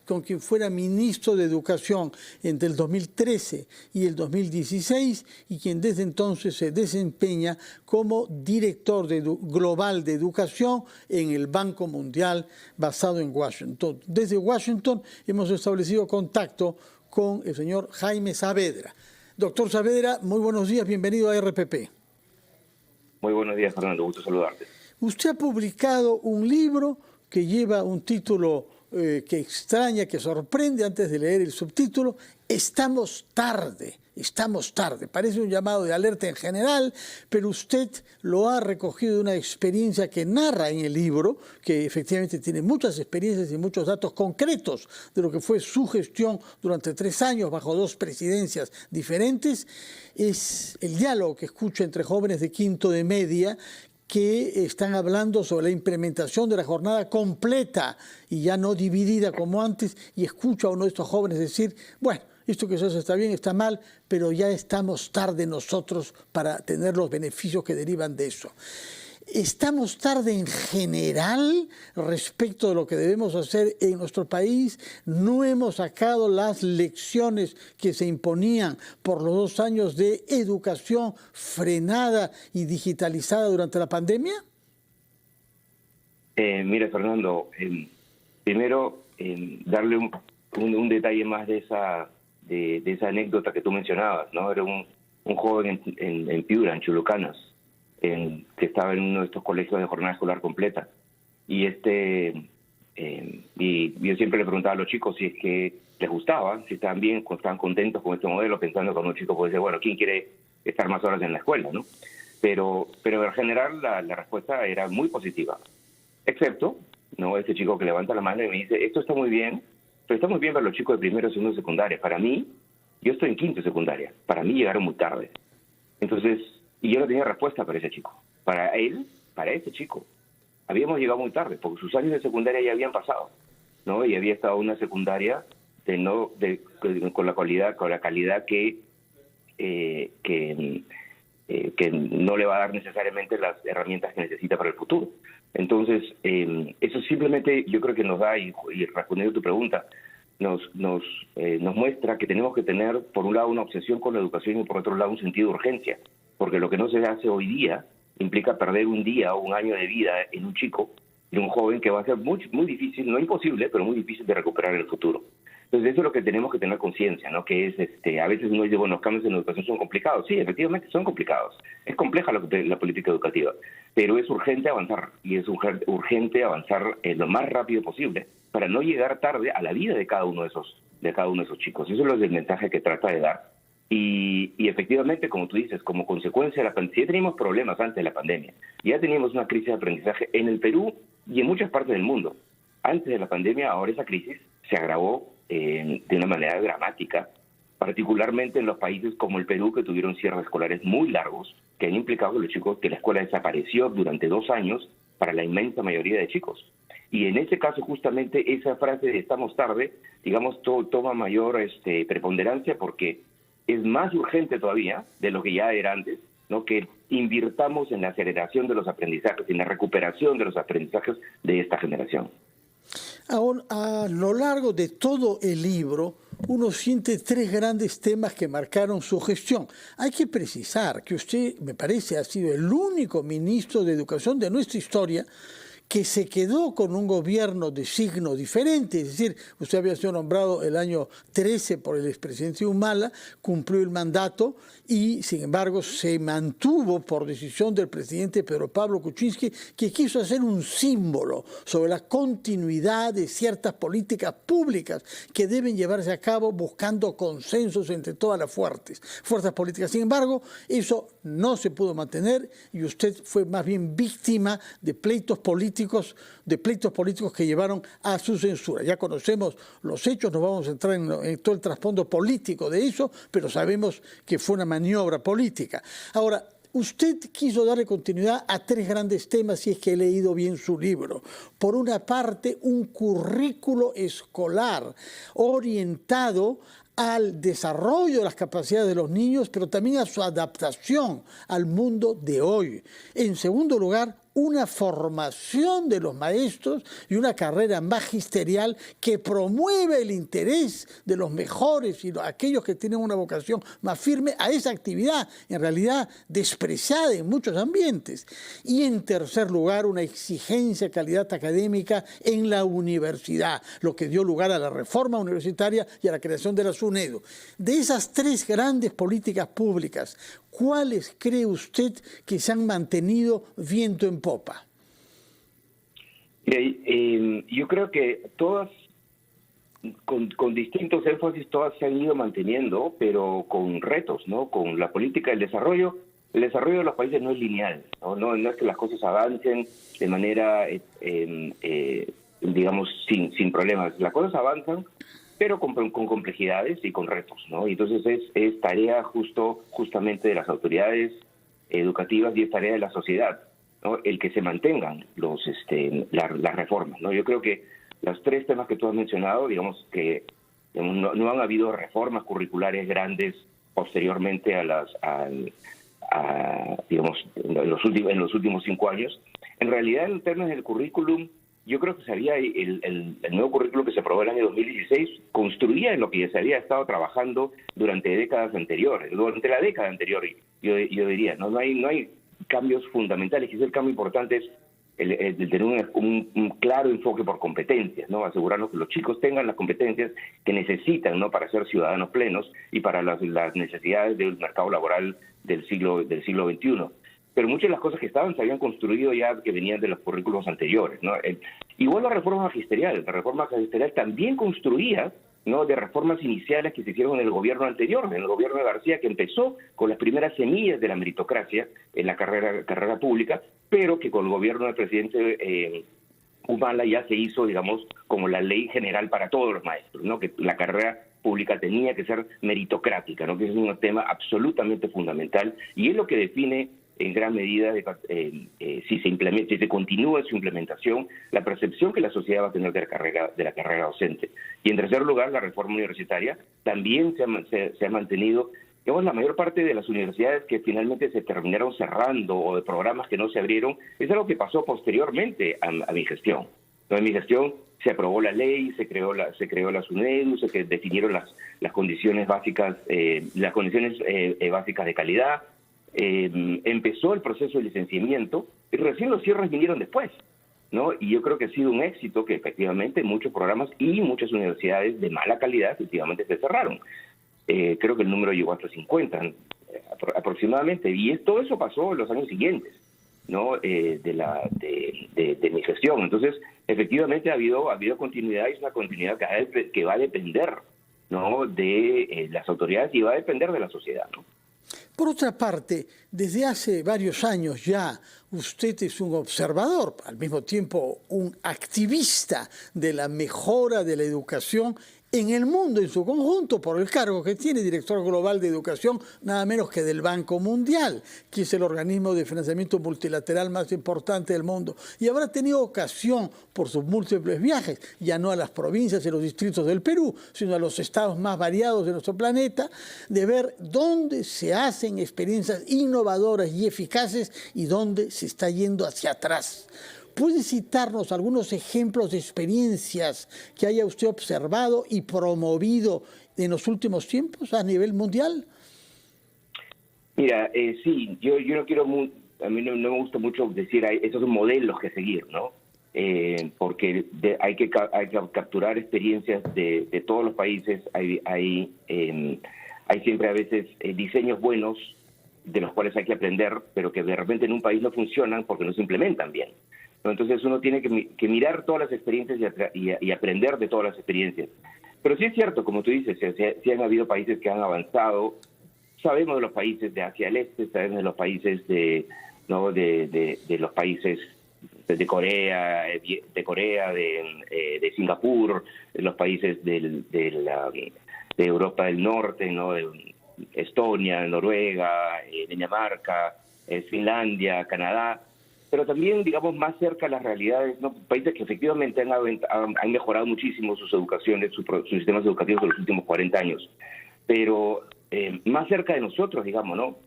con quien fuera ministro de Educación entre el 2013 y el 2016 y quien desde entonces se desempeña como director global de educación en el Banco Mundial basado en Washington. Desde Washington hemos establecido contacto con el señor Jaime Saavedra. Doctor Saavedra, muy buenos días, bienvenido a RPP. Muy buenos días, Fernando, gusto saludarte. Usted ha publicado un libro que lleva un título que extraña, que sorprende antes de leer el subtítulo, Estamos tarde, estamos tarde. Parece un llamado de alerta en general, pero usted lo ha recogido de una experiencia que narra en el libro, que efectivamente tiene muchas experiencias y muchos datos concretos de lo que fue su gestión durante 3 años bajo 2 presidencias diferentes. Es el diálogo que escucha entre jóvenes de quinto de media que están hablando sobre la implementación de la jornada completa y ya no dividida como antes, y escucha a uno de estos jóvenes decir, bueno, esto que se hace está bien, está mal, pero ya estamos tarde nosotros para tener los beneficios que derivan de eso. ¿Estamos tarde en general respecto de lo que debemos hacer en nuestro país? ¿No hemos sacado las lecciones que se imponían por los 2 años de educación frenada y digitalizada durante la pandemia? Mira, Fernando, primero darle un detalle más de esa anécdota que tú mencionabas, ¿no? Era un joven en Piura, en Chulucanas, que estaba en uno de estos colegios de jornada escolar completa. Y yo siempre le preguntaba a los chicos si es que les gustaba, si estaban bien, estaban contentos con este modelo, pensando que un chico puede decir, bueno, ¿quién quiere estar más horas en la escuela, no? Pero en general la respuesta era muy positiva, excepto, ¿no?, ese chico que levanta la mano y me dice, esto está muy bien, pero está muy bien para los chicos de primero, segundo de secundaria. Para mí, yo estoy en quinto de secundaria, para mí llegaron muy tarde. Entonces, y yo no tenía respuesta para ese chico. Para él, para ese chico, habíamos llegado muy tarde, porque sus años de secundaria ya habían pasado, ¿no? Y había estado una secundaria con la calidad que no le va a dar necesariamente las herramientas que necesita para el futuro. Entonces, eso simplemente yo creo que nos da, y respondiendo a tu pregunta, nos muestra que tenemos que tener, por un lado, una obsesión con la educación y por otro lado, un sentido de urgencia. Porque lo que no se hace hoy día implica perder un día o un año de vida en un chico, en un joven, que va a ser muy, muy difícil, no imposible, pero muy difícil de recuperar en el futuro. Entonces, eso es lo que tenemos que tener conciencia, ¿no? Que es, a veces uno dice, bueno, los cambios en la educación son complicados. Sí, efectivamente son complicados. Es compleja la política educativa, pero es urgente avanzar, y es urgente avanzar lo más rápido posible para no llegar tarde a la vida de cada uno de esos chicos. Eso es el mensaje que trata de dar. Y efectivamente, como tú dices, como consecuencia de la pandemia, ya teníamos problemas antes de la pandemia, ya teníamos una crisis de aprendizaje en el Perú y en muchas partes del mundo. Antes de la pandemia, ahora esa crisis se agravó de una manera dramática, particularmente en los países como el Perú, que tuvieron cierres escolares muy largos, que han implicado que la escuela desapareció durante 2 años para la inmensa mayoría de chicos. Y en ese caso, justamente, esa frase de estamos tarde, digamos, toma mayor preponderancia, porque es más urgente todavía de lo que ya era antes, ¿no?, que invirtamos en la aceleración de los aprendizajes, en la recuperación de los aprendizajes de esta generación. Ahora, a lo largo de todo el libro, uno siente 3 grandes temas que marcaron su gestión. Hay que precisar que usted, me parece, ha sido el único ministro de Educación de nuestra historia que se quedó con un gobierno de signo diferente, es decir, usted había sido nombrado el año 13 por el expresidente Humala, cumplió el mandato y, sin embargo, se mantuvo por decisión del presidente Pedro Pablo Kuczynski, que quiso hacer un símbolo sobre la continuidad de ciertas políticas públicas que deben llevarse a cabo buscando consensos entre todas las fuerzas políticas. Sin embargo, eso no se pudo mantener y usted fue más bien víctima de pleitos políticos que llevaron a su censura. Ya conocemos los hechos, no vamos a entrar en todo el trasfondo político de eso, pero sabemos que fue una maniobra política. Ahora, usted quiso darle continuidad a 3 grandes temas, si es que he leído bien su libro. Por una parte, un currículo escolar orientado al desarrollo de las capacidades de los niños, pero también a su adaptación al mundo de hoy. En segundo lugar, una formación de los maestros y una carrera magisterial que promueve el interés de los mejores y aquellos que tienen una vocación más firme a esa actividad, en realidad despreciada en muchos ambientes. Y en tercer lugar, una exigencia de calidad académica en la universidad, lo que dio lugar a la reforma universitaria y a la creación de la SUNEDU. De esas tres grandes políticas públicas, ¿cuáles cree usted que se han mantenido viento en popa? Yo creo que todas, con distintos énfasis, todas se han ido manteniendo, pero con retos, ¿no? Con la política del desarrollo. El desarrollo de los países no es lineal, ¿no? No es que las cosas avancen de manera, digamos, sin problemas. Las cosas avanzan, pero con complejidades y con retos, ¿no? Y entonces es tarea justamente de las autoridades educativas y es tarea de la sociedad, ¿no? El que se mantengan las reformas, ¿no? Yo creo que los tres temas que tú has mencionado, digamos que no han habido reformas curriculares grandes posteriormente digamos, en los últimos 5 años. En realidad, en términos del currículum, yo creo que el nuevo currículo que se aprobó en el año 2016 construía en lo que ya se había estado trabajando durante décadas anteriores, durante la década anterior, yo diría. No hay cambios fundamentales. Quizás el cambio importante es el tener un claro enfoque por competencias, ¿no? Asegurarnos que los chicos tengan las competencias que necesitan, ¿no? Para ser ciudadanos plenos y para las necesidades del mercado laboral del siglo XXI. Pero muchas de las cosas que se habían construido ya, que venían de los currículos anteriores, ¿no? Igual la reforma magisterial también construía, ¿no? De reformas iniciales que se hicieron en el gobierno anterior, en el gobierno de García, que empezó con las primeras semillas de la meritocracia en la carrera pública, pero que con el gobierno del presidente Humala ya se hizo, digamos, como la ley general para todos los maestros, ¿no? Que la carrera pública tenía que ser meritocrática, ¿no? Que es un tema absolutamente fundamental y es lo que define en gran medida si se continúa su implementación, la percepción que la sociedad va a tener de la carrera docente. Y en tercer lugar, la reforma universitaria también se ha mantenido. Digamos, la mayor parte de las universidades que finalmente se terminaron cerrando o de programas que no se abrieron, es algo que pasó posteriormente a mi gestión. ¿No? En mi gestión se aprobó la ley, se creó la SUNEDU, se definieron las condiciones básicas, básicas de calidad. Empezó el proceso de licenciamiento y recién los cierres vinieron después, ¿no? Y yo creo que ha sido un éxito que efectivamente muchos programas y muchas universidades de mala calidad efectivamente se cerraron. Creo que el número llegó hasta 50 aproximadamente, y todo eso pasó en los años siguientes, ¿no? De mi gestión. Entonces, efectivamente ha habido continuidad, y es una continuidad que va a depender, ¿no? De las autoridades y va a depender de la sociedad, ¿no? Por otra parte, desde hace varios años ya usted es un observador, al mismo tiempo un activista de la mejora de la educación en el mundo en su conjunto, por el cargo que tiene, director global de educación, nada menos que del Banco Mundial, que es el organismo de financiamiento multilateral más importante del mundo. Y habrá tenido ocasión, por sus múltiples viajes, ya no a las provincias y los distritos del Perú, sino a los estados más variados de nuestro planeta, de ver dónde se hacen experiencias innovadoras y eficaces y dónde se está yendo hacia atrás. ¿Puede citarnos algunos ejemplos de experiencias que haya usted observado y promovido en los últimos tiempos a nivel mundial? Mira, sí, yo no quiero, a mí no me gusta mucho decir esos son modelos que seguir, ¿no? Porque hay que capturar experiencias de todos los países. Hay siempre a veces diseños buenos de los cuales hay que aprender, pero que de repente en un país no funcionan porque no se implementan bien. Entonces uno tiene que mirar todas las experiencias y aprender de todas las experiencias. Pero sí es cierto, como tú dices, sí han habido países que han avanzado. Sabemos de los países de Asia del Este, sabemos de los países de los países de Corea, de Singapur, de los países de Europa del Norte, ¿no? De Estonia, Noruega, Dinamarca, Finlandia, Canadá. pero también, digamos, más cerca a las realidades, ¿no? Países que efectivamente han mejorado muchísimo sus educaciones, sus sistemas educativos en los últimos 40 años, pero más cerca de nosotros, digamos, ¿no?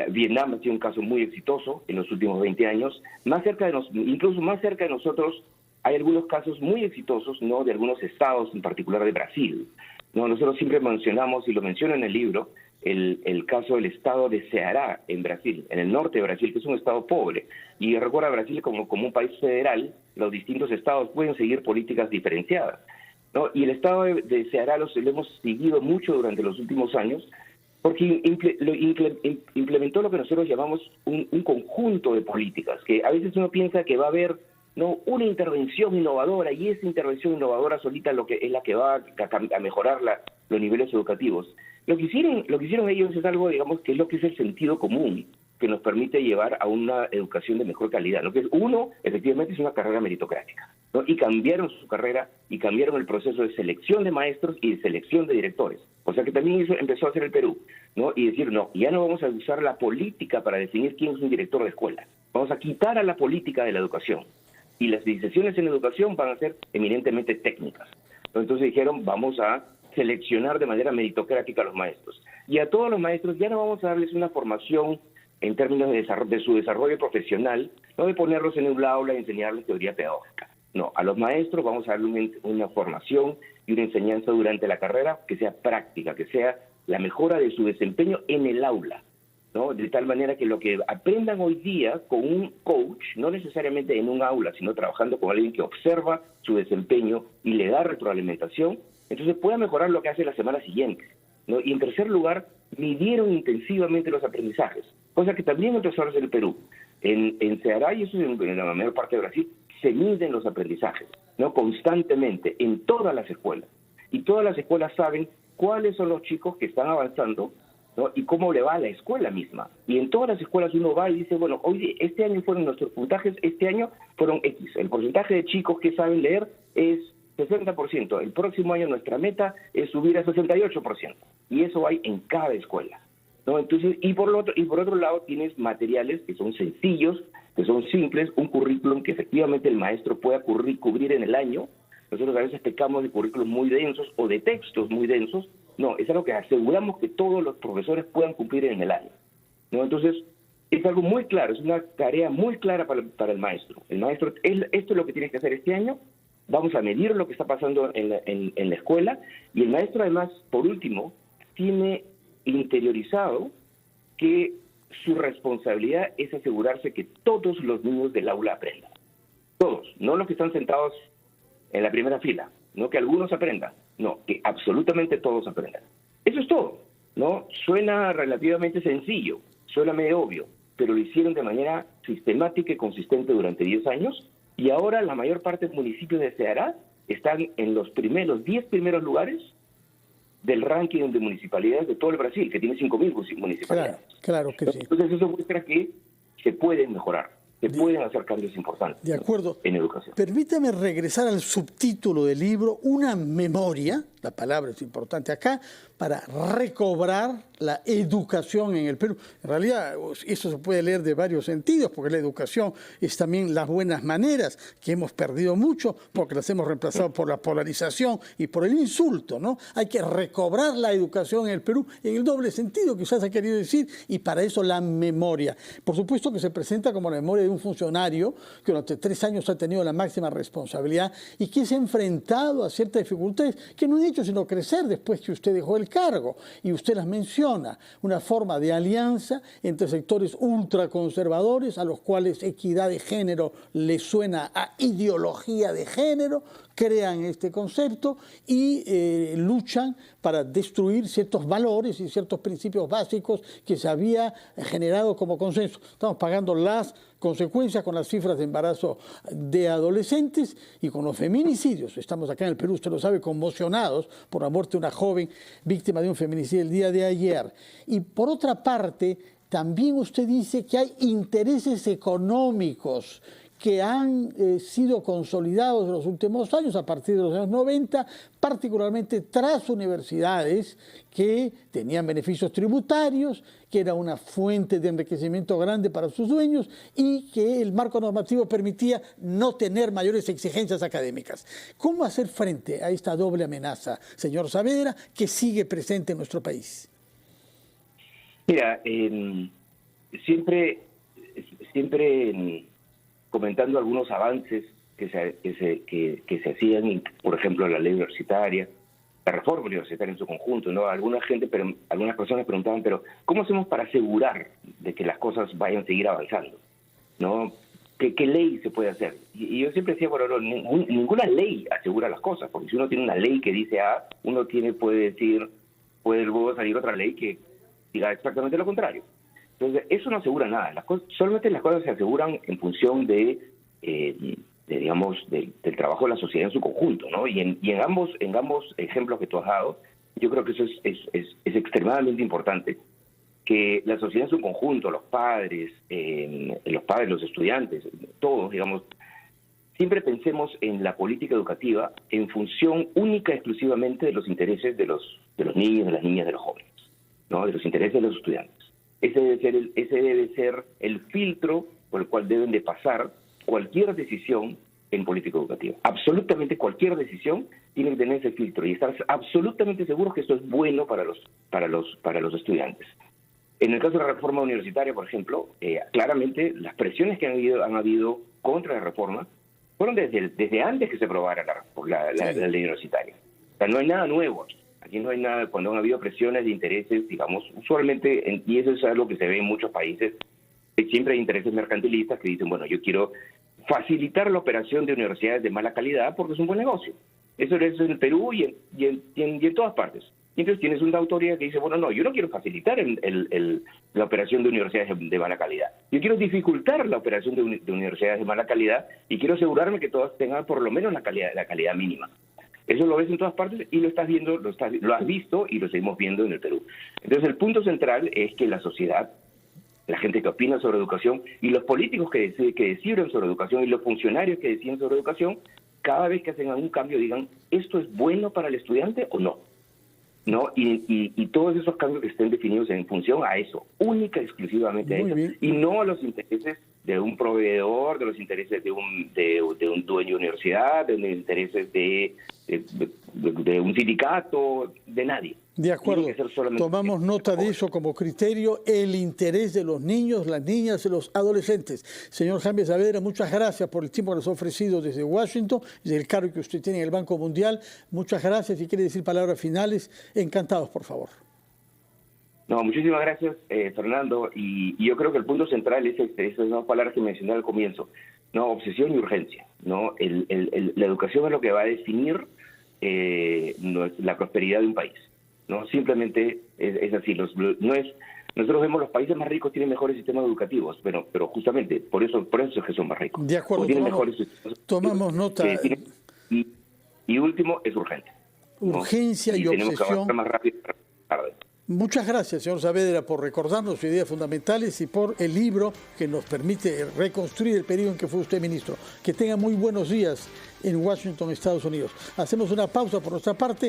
Vietnam ha sido un caso muy exitoso en los últimos 20 años. Incluso más cerca de nosotros hay algunos casos muy exitosos, ¿no? De algunos estados, en particular de Brasil, ¿no? Nosotros siempre mencionamos, y lo menciono en el libro, el caso del estado de Ceará en Brasil, en el norte de Brasil, que es un estado pobre. Y recuerda, Brasil como un país federal, los distintos estados pueden seguir políticas diferenciadas, ¿no? Y el estado de Ceará lo hemos seguido mucho durante los últimos años, porque implementó lo que nosotros llamamos un conjunto de políticas, que a veces uno piensa que va a haber, ¿no?, una intervención innovadora, y esa intervención innovadora solita es la que va a mejorar los niveles educativos. Lo que hicieron ellos es algo, digamos, que es lo que es el sentido común, que nos permite llevar a una educación de mejor calidad, ¿no? Que efectivamente es una carrera meritocrática, ¿no? Y cambiaron su carrera y cambiaron el proceso de selección de maestros y de selección de directores. O sea que también eso empezó a hacer el Perú, ¿no? Y decir, no, ya no vamos a usar la política para definir quién es un director de escuela. Vamos a quitar a la política de la educación. Y las decisiones en educación van a ser eminentemente técnicas. Entonces dijeron, vamos a seleccionar de manera meritocrática a los maestros. Y a todos los maestros ya no vamos a darles una formación en términos de su desarrollo profesional, no de ponerlos en un aula y enseñarles teoría pedagógica. No, a los maestros vamos a darle una formación y una enseñanza durante la carrera que sea práctica, que sea la mejora de su desempeño en el aula, ¿no? De tal manera que lo que aprendan hoy día con un coach, no necesariamente en un aula, sino trabajando con alguien que observa su desempeño y le da retroalimentación, entonces pueda mejorar lo que hace la semana siguiente, ¿no? Y en tercer lugar, midieron intensivamente los aprendizajes, cosa que también empezó a hacer el Perú. En Ceará, y eso en la mayor parte de Brasil, se miden los aprendizajes, ¿no? Constantemente, en todas las escuelas. Y todas las escuelas saben cuáles son los chicos que están avanzando, ¿no? Y cómo le va a la escuela misma. Y en todas las escuelas uno va y dice, bueno, hoy este año fueron nuestros puntajes, este año fueron X. El porcentaje de chicos que saben leer es 60%. El próximo año nuestra meta es subir a 68%. Y eso hay en cada escuela, ¿no? Entonces, y por otro lado tienes materiales que son sencillos, que son simples, un currículum que efectivamente el maestro pueda cubrir en el año. Nosotros a veces pecamos de currículums muy densos o de textos muy densos. No, es algo que aseguramos que todos los profesores puedan cumplir en el año, ¿no? Entonces, es algo muy claro, es una tarea muy clara para el maestro. El maestro, esto es lo que tienes que hacer este año, vamos a medir lo que está pasando en la escuela, y el maestro además, por último, tiene interiorizado que su responsabilidad es asegurarse que todos los niños del aula aprendan. Todos, no los que están sentados en la primera fila, no que algunos aprendan, no, que absolutamente todos aprendan. Eso es todo, ¿no? Suena relativamente sencillo, suena medio obvio, pero lo hicieron de manera sistemática y consistente durante 10 años, y ahora la mayor parte de municipios de Ceará están en los 10 primeros lugares del ranking de municipalidades de todo el Brasil, que tiene 5.000 municipalidades. Claro que sí. Entonces eso muestra que se pueden mejorar, se pueden hacer cambios importantes. De acuerdo. En educación. Permítame regresar al subtítulo del libro, una memoria, la palabra es importante acá, para recobrar la educación en el Perú. En realidad, eso se puede leer de varios sentidos, porque la educación es también las buenas maneras, que hemos perdido mucho, porque las hemos reemplazado por la polarización y por el insulto, ¿no? Hay que recobrar la educación en el Perú en el doble sentido que usted ha querido decir, y para eso la memoria. Por supuesto que se presenta como la memoria de un funcionario que durante 3 años ha tenido la máxima responsabilidad y que se ha enfrentado a ciertas dificultades que no han hecho sino crecer después que usted dejó el cargo, y usted las menciona, una forma de alianza entre sectores ultraconservadores a los cuales equidad de género les suena a ideología de género, crean este concepto y luchan para destruir ciertos valores y ciertos principios básicos que se había generado como consenso. Estamos pagando las consecuencias con las cifras de embarazo de adolescentes y con los feminicidios. Estamos acá en el Perú, usted lo sabe, conmocionados por la muerte de una joven víctima de un feminicidio el día de ayer. Y por otra parte, también usted dice que hay intereses económicos que han sido consolidados en los últimos años, a partir de los años 90, particularmente tras universidades que tenían beneficios tributarios, que era una fuente de enriquecimiento grande para sus dueños y que el marco normativo permitía no tener mayores exigencias académicas. ¿Cómo hacer frente a esta doble amenaza, señor Saavedra, que sigue presente en nuestro país? Mira, siempre comentando algunos avances que se hacían, por ejemplo, la ley universitaria, la reforma universitaria en su conjunto, ¿no? Algunas personas preguntaban, pero ¿cómo hacemos para asegurar de que las cosas vayan a seguir avanzando? ¿No? ¿Qué ley se puede hacer? Y yo siempre decía, bueno, ninguna ley asegura las cosas, porque si uno tiene una ley que dice A, puede luego salir otra ley que diga exactamente lo contrario. Entonces, eso no asegura nada. Solamente las cosas se aseguran en función del trabajo de la sociedad en su conjunto, ¿no? Y en ambos ejemplos que tú has dado, yo creo que eso es extremadamente importante, que la sociedad en su conjunto, los padres, los estudiantes, todos, digamos, siempre pensemos en la política educativa en función única y exclusivamente de los intereses de los niños, de las niñas, de los jóvenes, ¿no? De los intereses de los estudiantes. Ese debe ser el filtro por el cual deben de pasar cualquier decisión en política educativa. Absolutamente cualquier decisión tiene que tener ese filtro y estar absolutamente seguros que esto es bueno para los estudiantes. En el caso de la reforma universitaria, por ejemplo, claramente las presiones que han habido contra la reforma fueron desde antes que se aprobara la ley universitaria. O sea, no hay nada nuevo aquí. Aquí no hay nada, cuando han habido presiones de intereses, digamos, usualmente, y eso es algo que se ve en muchos países, siempre hay intereses mercantilistas que dicen, bueno, yo quiero facilitar la operación de universidades de mala calidad porque es un buen negocio. Eso es en el Perú y en todas partes. Y entonces tienes una autoridad que dice, bueno, no, yo no quiero facilitar la operación de universidades de mala calidad. Yo quiero dificultar la operación de universidades de mala calidad y quiero asegurarme que todas tengan por lo menos la calidad mínima. Eso lo ves en todas partes y lo estás viendo, lo has visto y lo seguimos viendo en el Perú. Entonces el punto central es que la sociedad, la gente que opina sobre educación y los políticos que deciden sobre educación y los funcionarios que deciden sobre educación, cada vez que hacen algún cambio digan, ¿esto es bueno para el estudiante o no? ¿No? Y todos esos cambios que estén definidos en función a eso, única y exclusivamente a eso, y no a los intereses de un proveedor, de los intereses de un dueño de universidad, de los intereses de un sindicato, de nadie. De acuerdo, tomamos nota de eso como criterio, el interés de los niños, las niñas y los adolescentes. Señor Jaime Saavedra, muchas gracias por el tiempo que nos ha ofrecido desde Washington, desde el cargo que usted tiene en el Banco Mundial. Muchas gracias. Si quiere decir palabras finales, encantados, por favor. No, muchísimas gracias, Fernando. Y yo creo que el punto central es esas dos palabras que mencioné al comienzo, ¿no? Obsesión y urgencia, ¿no? La educación es lo que va a definir la prosperidad de un país. No, simplemente es así. Nosotros vemos los países más ricos tienen mejores sistemas educativos, pero justamente por eso es que son más ricos. De acuerdo. Tomamos nota. Y último, es urgente. Urgencia, ¿no? Y tenemos obsesión. Que avanzar más rápido. Muchas gracias, señor Saavedra, por recordarnos sus ideas fundamentales y por el libro que nos permite reconstruir el periodo en que fue usted ministro. Que tenga muy buenos días en Washington, Estados Unidos. Hacemos una pausa por nuestra parte.